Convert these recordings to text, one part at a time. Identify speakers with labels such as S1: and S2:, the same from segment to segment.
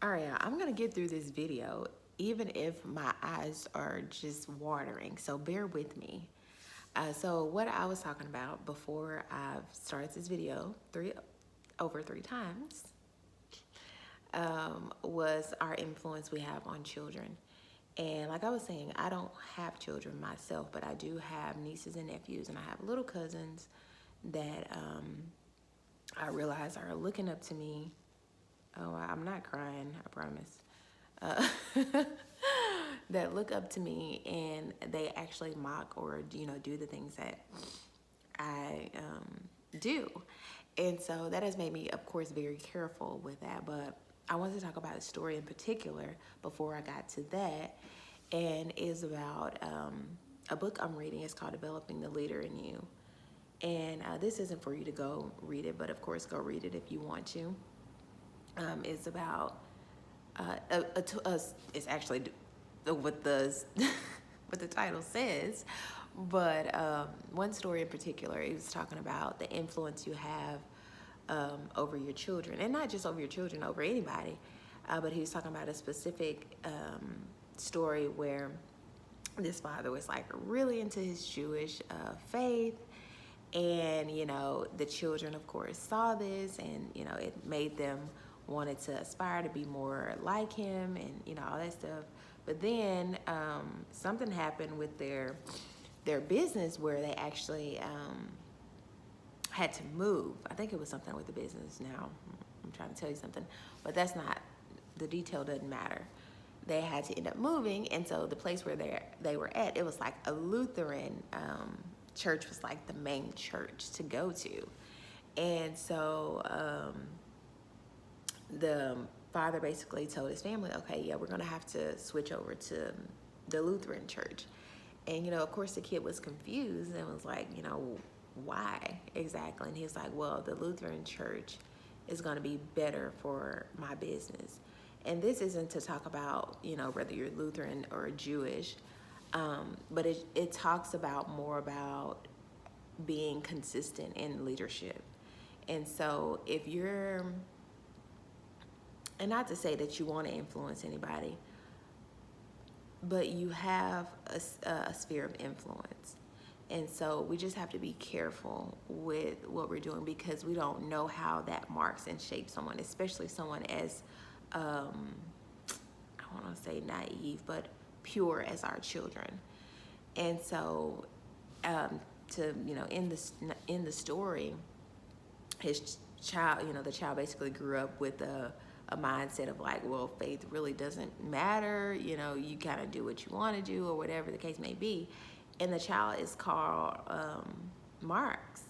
S1: All right, I'm gonna get through this video, even if my eyes are just watering. So bear with me. So what I was talking about before I've started this video over three times was our influence we have on children. And like I was saying, I don't have children myself, but I do have nieces and nephews, and I have little cousins that I realize are looking up to me. Oh, I'm not crying, I promise. Uh, that look up to me and they actually mock or do the things that I do. And so that has made me, of course, very careful with that. But I wanted to talk about a story in particular before I got to that, and is about a book I'm reading. It's called Developing the Leader in You. And this isn't for you to go read it, but of course, go read it if you want to. It's about it's actually what the what the title says, but one story in particular, it was talking about the influence you have over your children, and not just over your children, over anybody. But he was talking about a specific story where this father was like really into his Jewish faith, and the children of course saw this, and it made them wanted to aspire to be more like him, and all that stuff. But then something happened with their business where they actually had to move. I think it was something with the business. Now I'm trying to tell you something, but that's not, the detail doesn't matter. They had to end up moving, and so the place where they were at, it was like a Lutheran church, was like the main church to go to. And so the father basically told his family, okay, yeah, we're gonna have to switch over to the Lutheran church. And of course the kid was confused and was like, why exactly? And he's like, well, the Lutheran church is going to be better for my business. And this isn't to talk about whether you're Lutheran or Jewish, but it talks about more about being consistent in leadership. And so if you're, and not to say that you want to influence anybody, but you have a sphere of influence. And so we just have to be careful with what we're doing, because we don't know how that marks and shapes someone, especially someone as, I want to say naive, but pure as our children. And so to, in the story, his child, the child basically grew up with a mindset of like, well, faith really doesn't matter. You kind of do what you want to do, or whatever the case may be. And the child is called Marx.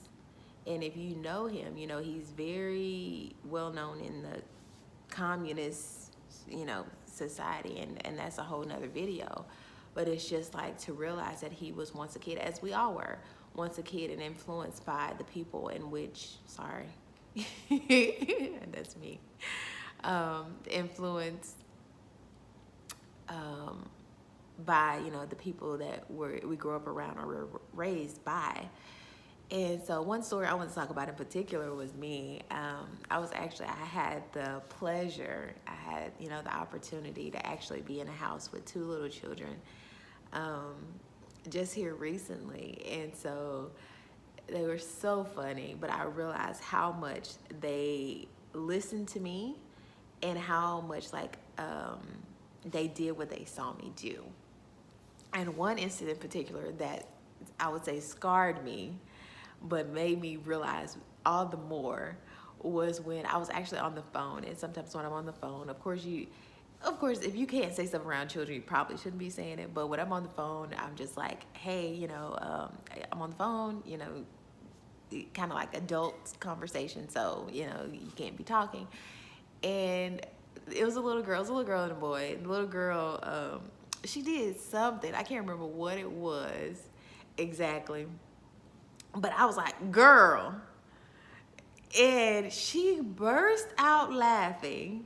S1: And if you know him, he's very well known in the communist, society. And that's a whole nother video. But it's just like to realize that he was once a kid, as we all were, once a kid, and influenced by the people in which, sorry, that's me, influenced by the people that we grew up around or were raised by. And so one story I want to talk about in particular was me. I had the pleasure, I had the opportunity to actually be in a house with two little children just here recently. And so they were so funny, but I realized how much they listened to me, and how much they did what they saw me do. And one incident in particular that I would say scarred me, but made me realize all the more, was when I was actually on the phone. And sometimes when I'm on the phone, of course, if you can't say stuff around children, you probably shouldn't be saying it. But when I'm on the phone, I'm just like, hey, I'm on the phone, kind of like adult conversation. So, you can't be talking. And it was a little girl and a boy. And the little girl, she did something. I can't remember what it was exactly. But I was like, girl. And she burst out laughing.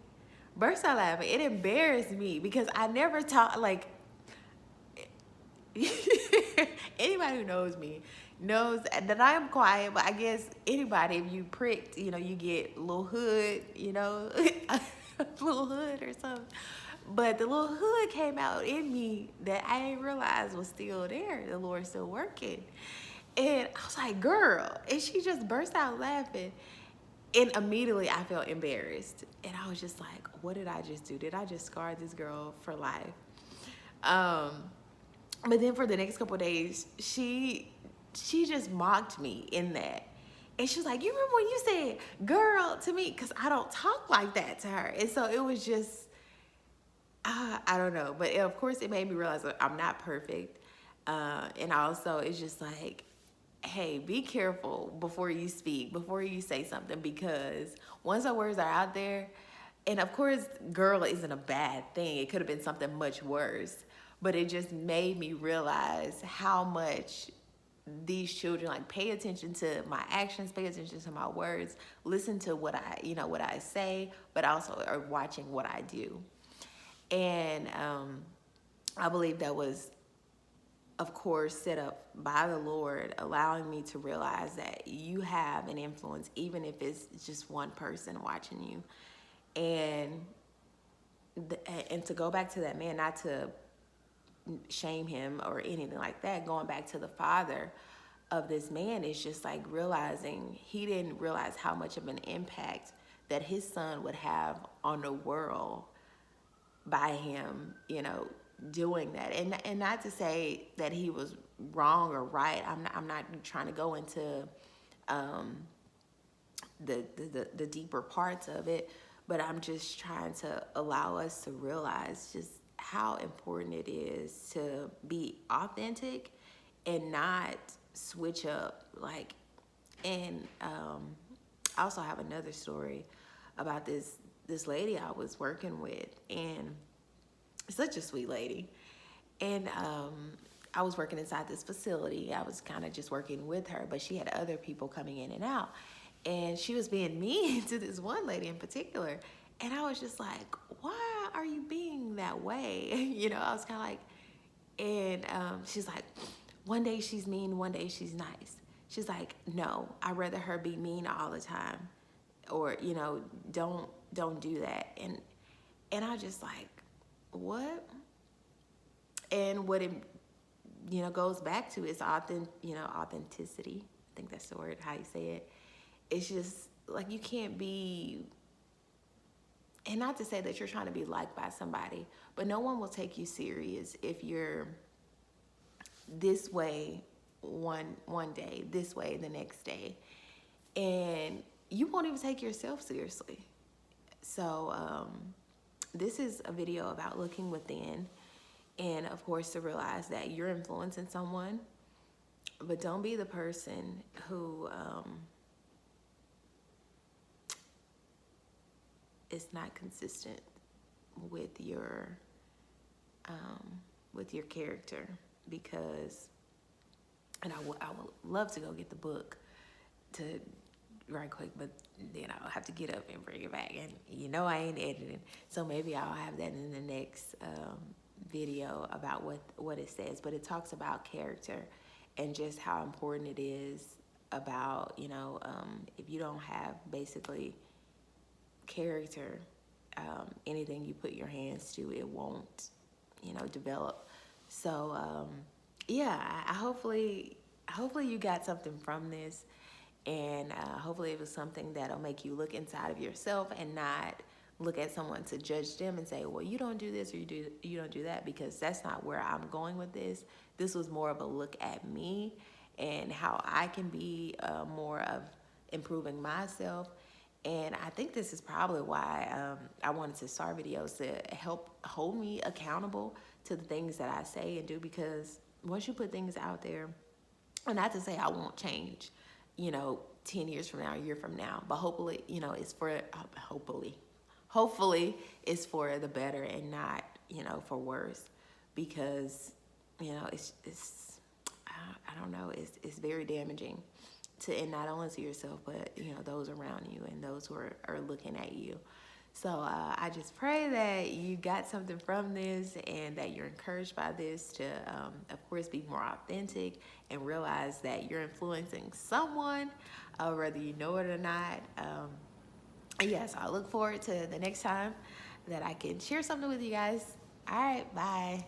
S1: It embarrassed me, because I never taught, like, anybody who knows me knows that I am quiet, but I guess anybody, if you pricked, you get a little hood, little hood. or something. But the little hood came out in me that I didn't realize was still there. The Lord's still working. And I was like, girl. And she just burst out laughing. And immediately I felt embarrassed. And I was just like, what did I just do? Did I just scar this girl for life? Um, but then for the next couple of days, she just mocked me in that. And she was like, you remember when you said girl to me? Because I don't talk like that to her. And so it was just, I don't know. But of course, it made me realize that I'm not perfect. And also, it's just like, hey, be careful before you speak, before you say something, because once the words are out there, and of course, girl isn't a bad thing. It could have been something much worse. But it just made me realize how much these children like pay attention to my actions, pay attention to my words, listen to what I say, but also are watching what I do. And I believe that was, of course, set up by the Lord, allowing me to realize that you have an influence, even if it's just one person watching you. And to go back to that man, not to shame him or anything like that, going back to the father of this man, is just like realizing he didn't realize how much of an impact that his son would have on the world by him, doing that. And not to say that he was wrong or right. I'm not trying to go into the deeper parts of it, but I'm just trying to allow us to realize just how important it is to be authentic and not switch up. Like, and I also have another story about this lady I was working with, and such a sweet lady. And I was working inside this facility. I was kind of just working with her, but she had other people coming in and out. And she was being mean to this one lady in particular. And I was just like, why are you being that way? I was kind of like, and she's like, one day she's mean, one day she's nice. She's like, no, I'd rather her be mean all the time. Or, don't do that. And I just like, what? And what it, goes back to is authenticity. I think that's the word, how you say it. It's just like, you can't be, and not to say that you're trying to be liked by somebody, but no one will take you serious if you're this way one day, this way the next day. And you won't even take yourself seriously. So this is a video about looking within, and of course to realize that you're influencing someone, but don't be the person who is not consistent with your character. Because, and I would love to go get the book to right quick, but then I'll have to get up and bring it back, and I ain't editing, so maybe I'll have that in the next video about what it says. But it talks about character and just how important it is about if you don't have basically character, anything you put your hands to, it won't develop. So yeah, I hopefully you got something from this. And hopefully it was something that'll make you look inside of yourself and not look at someone to judge them and say, well, you don't do this or you don't do that, because that's not where I'm going with this. This was more of a look at me and how I can be more of improving myself. And I think this is probably why I wanted to start videos, to help hold me accountable to the things that I say and do. Because once you put things out there, and not to say I won't change, 10 years from now, a year from now, but hopefully, it's for, hopefully it's for the better and not, for worse. Because, it's I don't know, it's very damaging to, and not only to yourself, but, those around you and those who are looking at you. So I just pray that you got something from this and that you're encouraged by this to, of course, be more authentic and realize that you're influencing someone, whether you know it or not. Yes, I look forward to the next time that I can share something with you guys. All right, bye.